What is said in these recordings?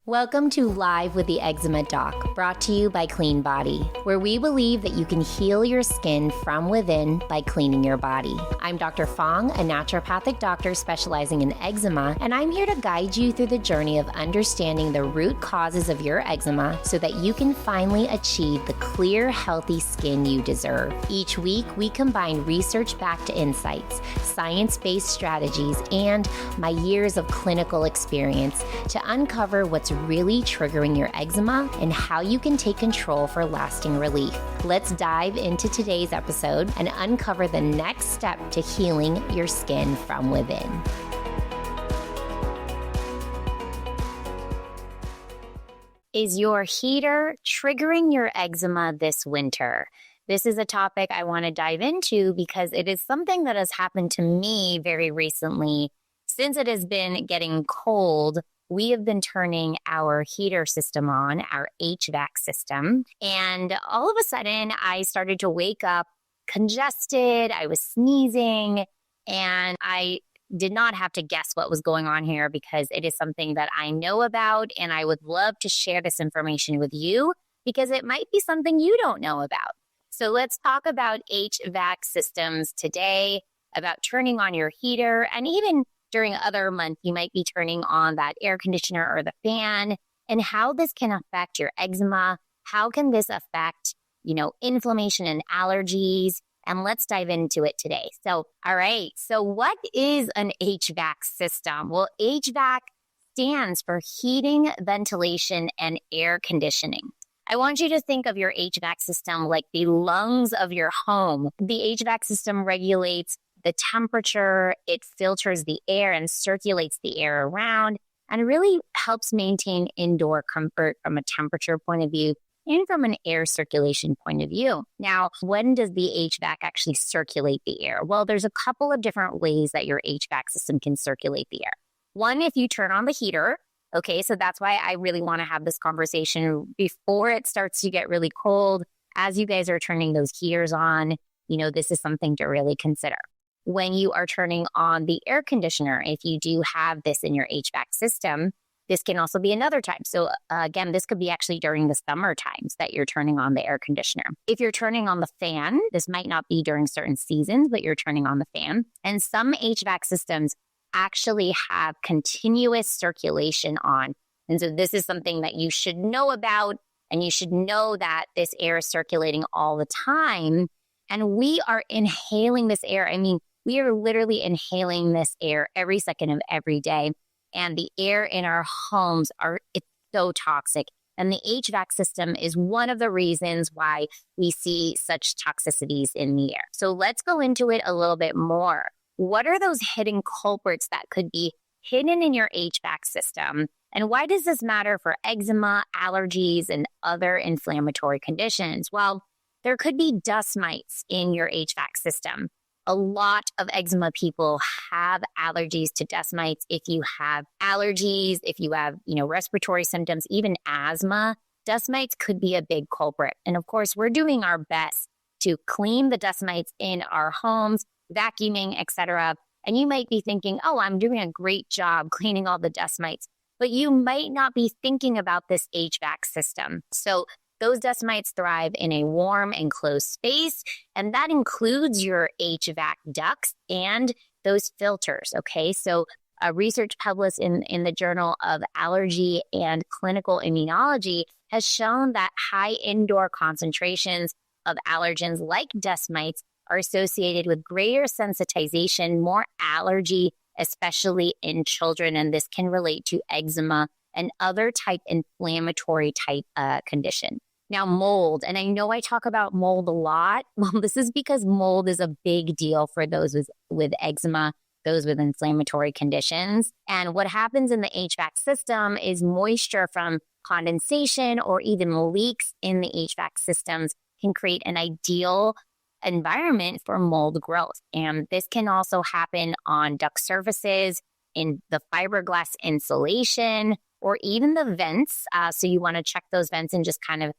Welcome to Live with the Eczema Doc, brought to you by Clean Body, where we believe that you can heal your skin from within by cleaning your body. I'm Dr. Fong, a naturopathic doctor specializing in eczema, and I'm here to guide you through the journey of understanding the root causes of your eczema so that you can finally achieve the clear, healthy skin you deserve. Each week, we combine research-backed insights, science-based strategies, and my years of clinical experience to uncover what's really triggering your eczema and how you can take control for lasting relief. Let's dive into today's episode and uncover the next step to healing your skin from within. Is your heater triggering your eczema this winter? This is a topic I want to dive into because it is something that has happened to me very recently. Since it has been getting cold, we have been turning our heater system on, our HVAC system, and all of a sudden I started to wake up congested, I was sneezing, and I did not have to guess what was going on here because it is something that I know about, and I would love to share this information with you because it might be something you don't know about. So let's talk about HVAC systems today, about turning on your heater, and even during other months, you might be turning on that air conditioner or the fan, and how this can affect your eczema. How can this affect, inflammation and allergies? And let's dive into it today. So, all right. So what is an HVAC system? Well, HVAC stands for heating, ventilation, and air conditioning. I want you to think of your HVAC system like the lungs of your home. The HVAC system regulates the temperature, it filters the air and circulates the air around, and really helps maintain indoor comfort from a temperature point of view and from an air circulation point of view. Now, when does the HVAC actually circulate the air? Well, there's a couple of different ways that your HVAC system can circulate the air. One, if you turn on the heater, okay, so that's why I really want to have this conversation before it starts to get really cold. As you guys are turning those heaters on, this is something to really consider. When you are turning on the air conditioner, if you do have this in your HVAC system, this can also be another time. So again, this could be actually during the summer times that you're turning on the air conditioner. If you're turning on the fan, this might not be during certain seasons, but you're turning on the fan. And some HVAC systems actually have continuous circulation on. And so this is something that you should know about, and you should know that this air is circulating all the time. And we are inhaling this air. We are literally inhaling this air every second of every day. And the air in our homes it's so toxic. And the HVAC system is one of the reasons why we see such toxicities in the air. So let's go into it a little bit more. What are those hidden culprits that could be hidden in your HVAC system? And why does this matter for eczema, allergies, and other inflammatory conditions? Well, there could be dust mites in your HVAC system. A lot of eczema people have allergies to dust mites. If you have allergies, if you have, respiratory symptoms, even asthma, dust mites could be a big culprit. And of course, we're doing our best to clean the dust mites in our homes, vacuuming, etc. And you might be thinking, oh, I'm doing a great job cleaning all the dust mites. But you might not be thinking about this HVAC system. So those dust mites thrive in a warm and closed space, and that includes your HVAC ducts and those filters, okay? So research published in the Journal of Allergy and Clinical Immunology has shown that high indoor concentrations of allergens like dust mites are associated with greater sensitization, more allergy, especially in children, and this can relate to eczema and other inflammatory type condition. Now, mold, and I know I talk about mold a lot. Well, this is because mold is a big deal for those with eczema, those with inflammatory conditions. And what happens in the HVAC system is moisture from condensation or even leaks in the HVAC systems can create an ideal environment for mold growth. And this can also happen on duct surfaces, in the fiberglass insulation, or even the vents. So you want to check those vents and just kind of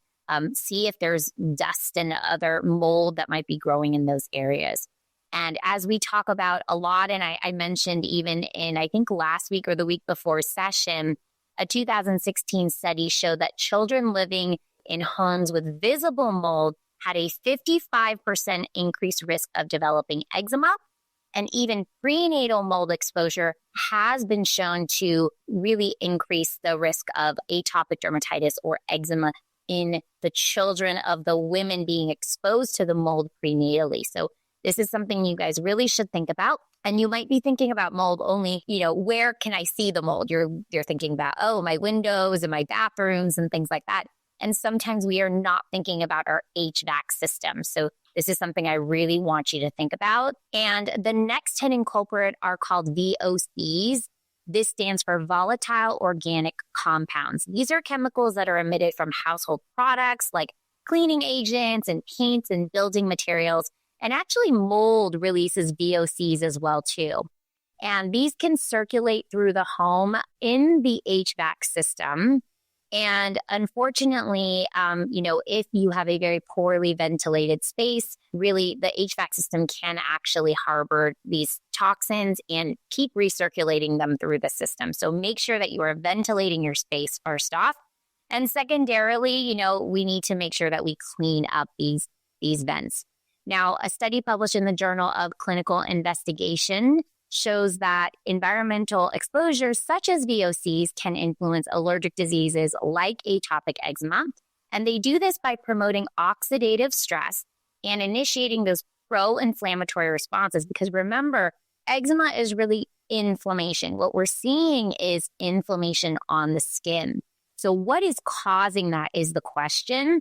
see if there's dust and other mold that might be growing in those areas. And as we talk about a lot, and I mentioned even in, I think last week or the week before session, A 2016 study showed that children living in homes with visible mold had a 55% increased risk of developing eczema. And even prenatal mold exposure has been shown to really increase the risk of atopic dermatitis or eczema in the children of the women being exposed to the mold prenatally. So this is something you guys really should think about. And you might be thinking about mold only, where can I see the mold? You're thinking about, my windows and my bathrooms and things like that. And sometimes we are not thinking about our HVAC system. So this is something I really want you to think about. And the next hidden culprit are called VOCs. This stands for volatile organic compounds. These are chemicals that are emitted from household products like cleaning agents and paints and building materials. And actually mold releases VOCs as well too. And these can circulate through the home in the HVAC system. And unfortunately, if you have a very poorly ventilated space, really the HVAC system can actually harbor these toxins and keep recirculating them through the system. So make sure that you are ventilating your space first off. And secondarily, we need to make sure that we clean up these vents. Now, a study published in the Journal of Clinical Investigation shows that environmental exposures such as VOCs can influence allergic diseases like atopic eczema. And they do this by promoting oxidative stress and initiating those pro-inflammatory responses. Because remember, eczema is really inflammation. What we're seeing is inflammation on the skin. So what is causing that is the question.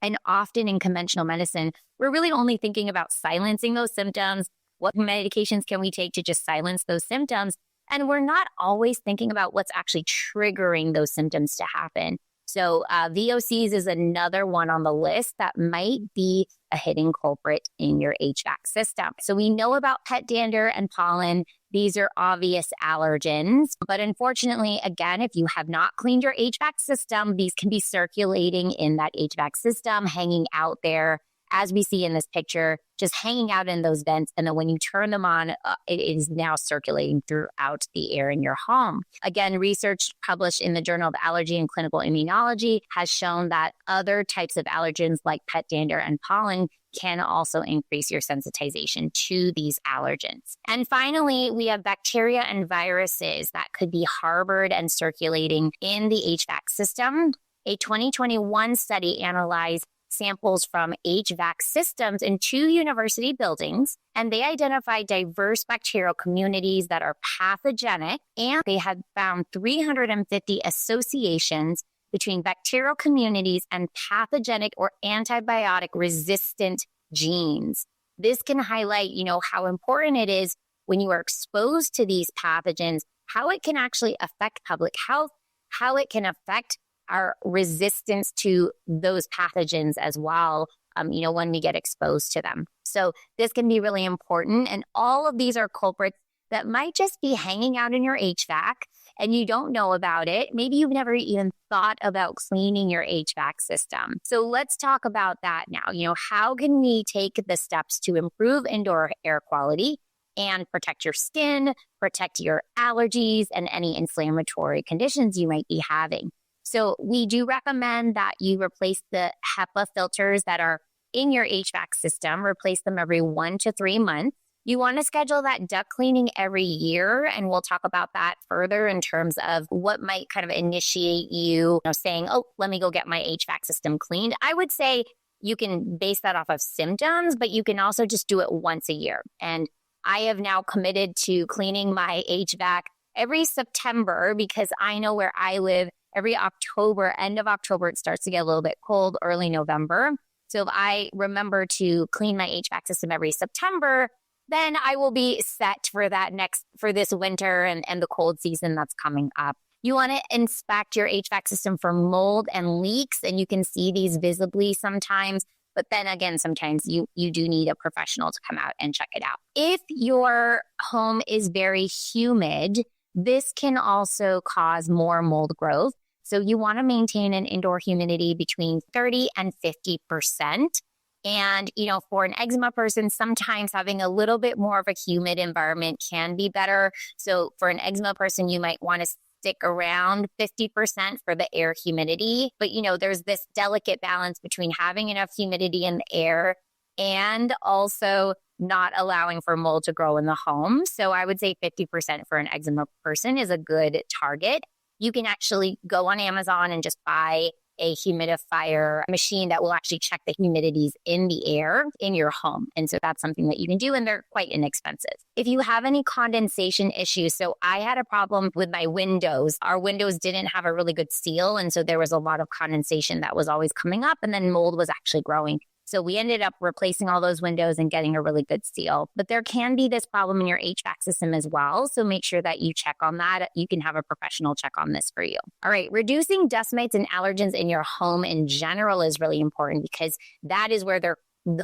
And often in conventional medicine, we're really only thinking about silencing those symptoms. What medications can we take to just silence those symptoms? And we're not always thinking about what's actually triggering those symptoms to happen. So VOCs is another one on the list that might be a hidden culprit in your HVAC system. So we know about pet dander and pollen. These are obvious allergens. But unfortunately, again, if you have not cleaned your HVAC system, these can be circulating in that HVAC system, hanging out there, as we see in this picture, just hanging out in those vents. And then when you turn them on, it is now circulating throughout the air in your home. Again, research published in the Journal of Allergy and Clinical Immunology has shown that other types of allergens like pet dander and pollen can also increase your sensitization to these allergens. And finally, we have bacteria and viruses that could be harbored and circulating in the HVAC system. A 2021 study analyzed samples from HVAC systems in 2 university buildings, and they identified diverse bacterial communities that are pathogenic, and they had found 350 associations between bacterial communities and pathogenic or antibiotic resistant genes. This can highlight, how important it is when you are exposed to these pathogens, how it can actually affect public health, how it can affect our resistance to those pathogens as well, when we get exposed to them. So this can be really important. And all of these are culprits that might just be hanging out in your HVAC and you don't know about it. Maybe you've never even thought about cleaning your HVAC system. So let's talk about that now. How can we take the steps to improve indoor air quality and protect your skin, protect your allergies, and any inflammatory conditions you might be having? So we do recommend that you replace the HEPA filters that are in your HVAC system, replace them every 1 to 3 months. You want to schedule that duct cleaning every year, and we'll talk about that further in terms of what might kind of initiate you, saying, let me go get my HVAC system cleaned. I would say you can base that off of symptoms, but you can also just do it once a year. And I have now committed to cleaning my HVAC every September because I know where I live. Every October, end of October, it starts to get a little bit cold, early November. So if I remember to clean my HVAC system every September, then I will be set for this winter and the cold season that's coming up. You want to inspect your HVAC system for mold and leaks, and you can see these visibly sometimes. But then again, sometimes you do need a professional to come out and check it out. If your home is very humid, this can also cause more mold growth. So you want to maintain an indoor humidity between 30 and 50%. And, for an eczema person, sometimes having a little bit more of a humid environment can be better. So for an eczema person, you might want to stick around 50% for the air humidity. But, there's this delicate balance between having enough humidity in the air and also not allowing for mold to grow in the home. So I would say 50% for an eczema person is a good target. You can actually go on Amazon and just buy a humidifier machine that will actually check the humidities in the air in your home. And so that's something that you can do, and they're quite inexpensive. If you have any condensation issues, so I had a problem with my windows. Our windows didn't have a really good seal, and so there was a lot of condensation that was always coming up, and then mold was actually growing. So we ended up replacing all those windows and getting a really good seal. But there can be this problem in your HVAC system as well. So make sure that you check on that. You can have a professional check on this for you. All right. Reducing dust mites and allergens in your home in general is really important because that is where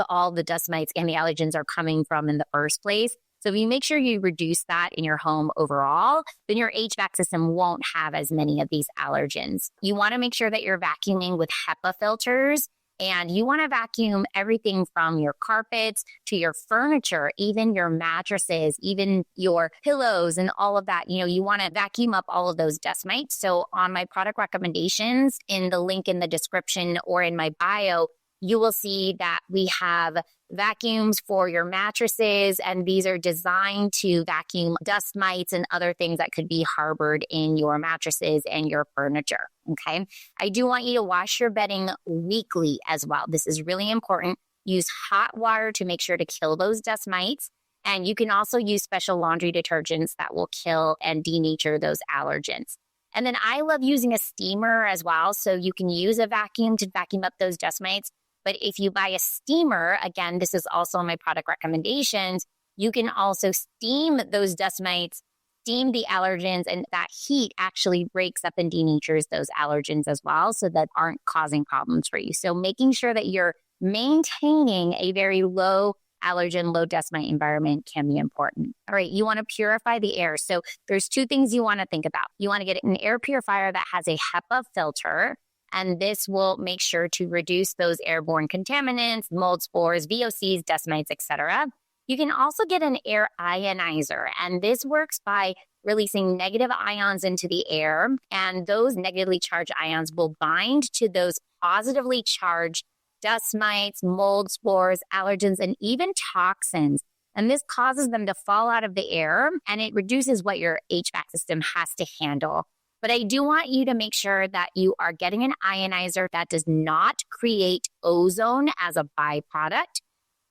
all the dust mites and the allergens are coming from in the first place. So if you make sure you reduce that in your home overall, then your HVAC system won't have as many of these allergens. You want to make sure that you're vacuuming with HEPA filters. And you want to vacuum everything from your carpets to your furniture, even your mattresses, even your pillows and all of that. You want to vacuum up all of those dust mites. So on my product recommendations in the link in the description or in my bio, you will see that we have vacuums for your mattresses, and these are designed to vacuum dust mites and other things that could be harbored in your mattresses and your furniture. Okay. I do want you to wash your bedding weekly as well. This is really important. Use hot water to make sure to kill those dust mites. And you can also use special laundry detergents that will kill and denature those allergens. And then I love using a steamer as well. So you can use a vacuum to vacuum up those dust mites. But if you buy a steamer, again, this is also in my product recommendations, you can also steam those dust mites, steam the allergens, and that heat actually breaks up and denatures those allergens as well, so that aren't causing problems for you. So making sure that you're maintaining a very low allergen, low dust mite environment can be important. All right, you want to purify the air. So there's two things you want to think about. You want to get an air purifier that has a HEPA filter, and this will make sure to reduce those airborne contaminants, mold spores, VOCs, dust mites, etc. You can also get an air ionizer, and this works by releasing negative ions into the air, and those negatively charged ions will bind to those positively charged dust mites, mold spores, allergens, and even toxins. And this causes them to fall out of the air, and it reduces what your HVAC system has to handle. But I do want you to make sure that you are getting an ionizer that does not create ozone as a byproduct.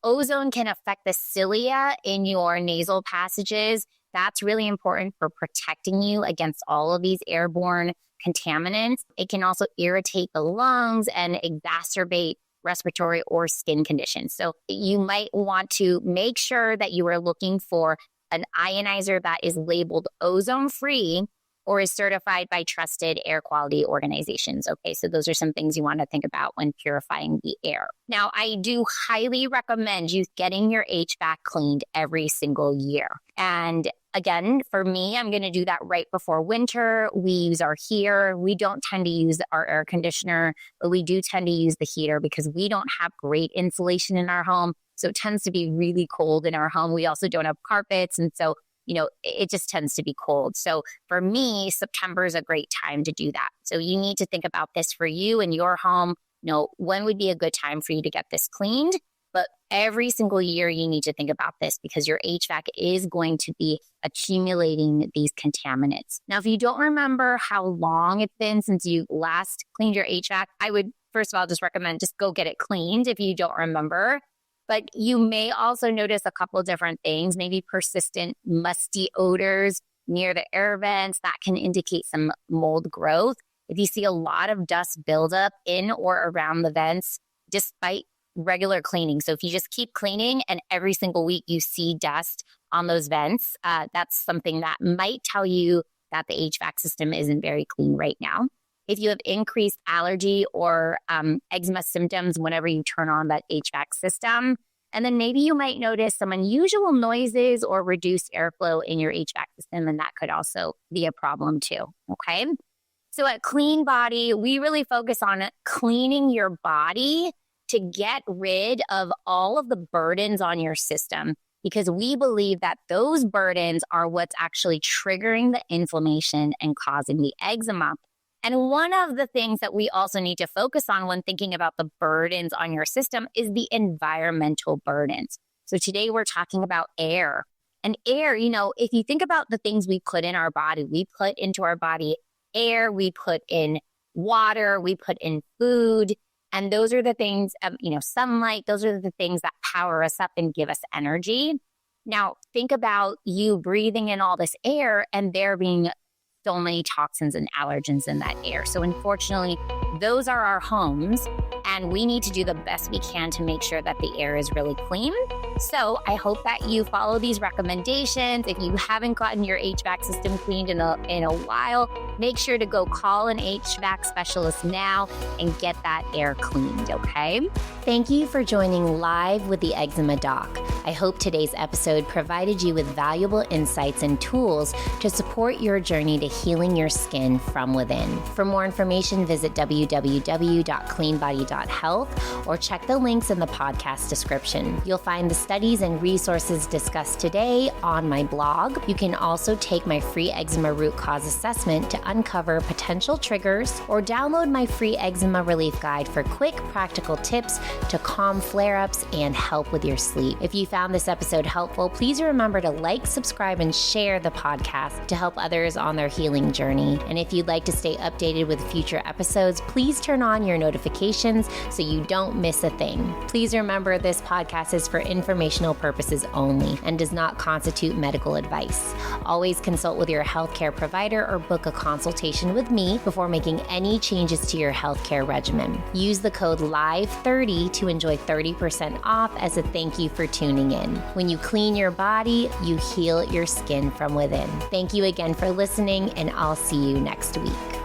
Ozone can affect the cilia in your nasal passages. That's really important for protecting you against all of these airborne contaminants. It can also irritate the lungs and exacerbate respiratory or skin conditions. So you might want to make sure that you are looking for an ionizer that is labeled ozone-free or is certified by trusted air quality organizations. Okay, so those are some things you want to think about when purifying the air. Now, I do highly recommend you getting your HVAC cleaned every single year. And again, for me, I'm going to do that right before winter. We use our heater. We don't tend to use our air conditioner, but we do tend to use the heater because we don't have great insulation in our home. So it tends to be really cold in our home. We also don't have carpets. And so it just tends to be cold. So for me, September is a great time to do that. So you need to think about this for you and your home. When would be a good time for you to get this cleaned? But every single year, you need to think about this because your HVAC is going to be accumulating these contaminants. Now, if you don't remember how long it's been since you last cleaned your HVAC, I would, first of all, just recommend just go get it cleaned if you don't remember. But you may also notice a couple of different things, maybe persistent musty odors near the air vents that can indicate some mold growth. If you see a lot of dust buildup in or around the vents, despite regular cleaning. So if you just keep cleaning and every single week you see dust on those vents, that's something that might tell you that the HVAC system isn't very clean right now. If you have increased allergy or eczema symptoms whenever you turn on that HVAC system, and then maybe you might notice some unusual noises or reduced airflow in your HVAC system, and that could also be a problem too, okay? So at Clean Body, we really focus on cleaning your body to get rid of all of the burdens on your system. because we believe that those burdens are what's actually triggering the inflammation and causing the eczema. And one of the things that we also need to focus on when thinking about the burdens on your system is the environmental burdens. So today we're talking about air. And air, if you think about the things we put in our body, we put into our body air, we put in water, we put in food. And those are the things, sunlight, those are the things that power us up and give us energy. Now, think about you breathing in all this air and there being so many toxins and allergens in that air. So unfortunately, those are our homes, and we need to do the best we can to make sure that the air is really clean. So I hope that you follow these recommendations. If you haven't gotten your HVAC system cleaned in a while, make sure to go call an HVAC specialist now and get that air cleaned, okay? Thank you for joining Live with the Eczema Doc. I hope today's episode provided you with valuable insights and tools to support your journey to healing your skin from within. For more information, visit www.cleanbody.health or check the links in the podcast description. You'll find the studies and resources discussed today on my blog. You can also take my free eczema root cause assessment to uncover potential triggers, or download my free eczema relief guide for quick, practical tips to calm flare-ups and help with your sleep. If you found this episode helpful, please remember to like, subscribe, and share the podcast to help others on their healing journey. And if you'd like to stay updated with future episodes, please turn on your notifications so you don't miss a thing. Please remember this podcast is for informational purposes only and does not constitute medical advice. Always consult with your healthcare provider or book a consultation with me before making any changes to your healthcare regimen. Use the code LIVE30 to enjoy 30% off as a thank you for tuning in. When you clean your body, you heal your skin from within. Thank you again for listening, and I'll see you next week.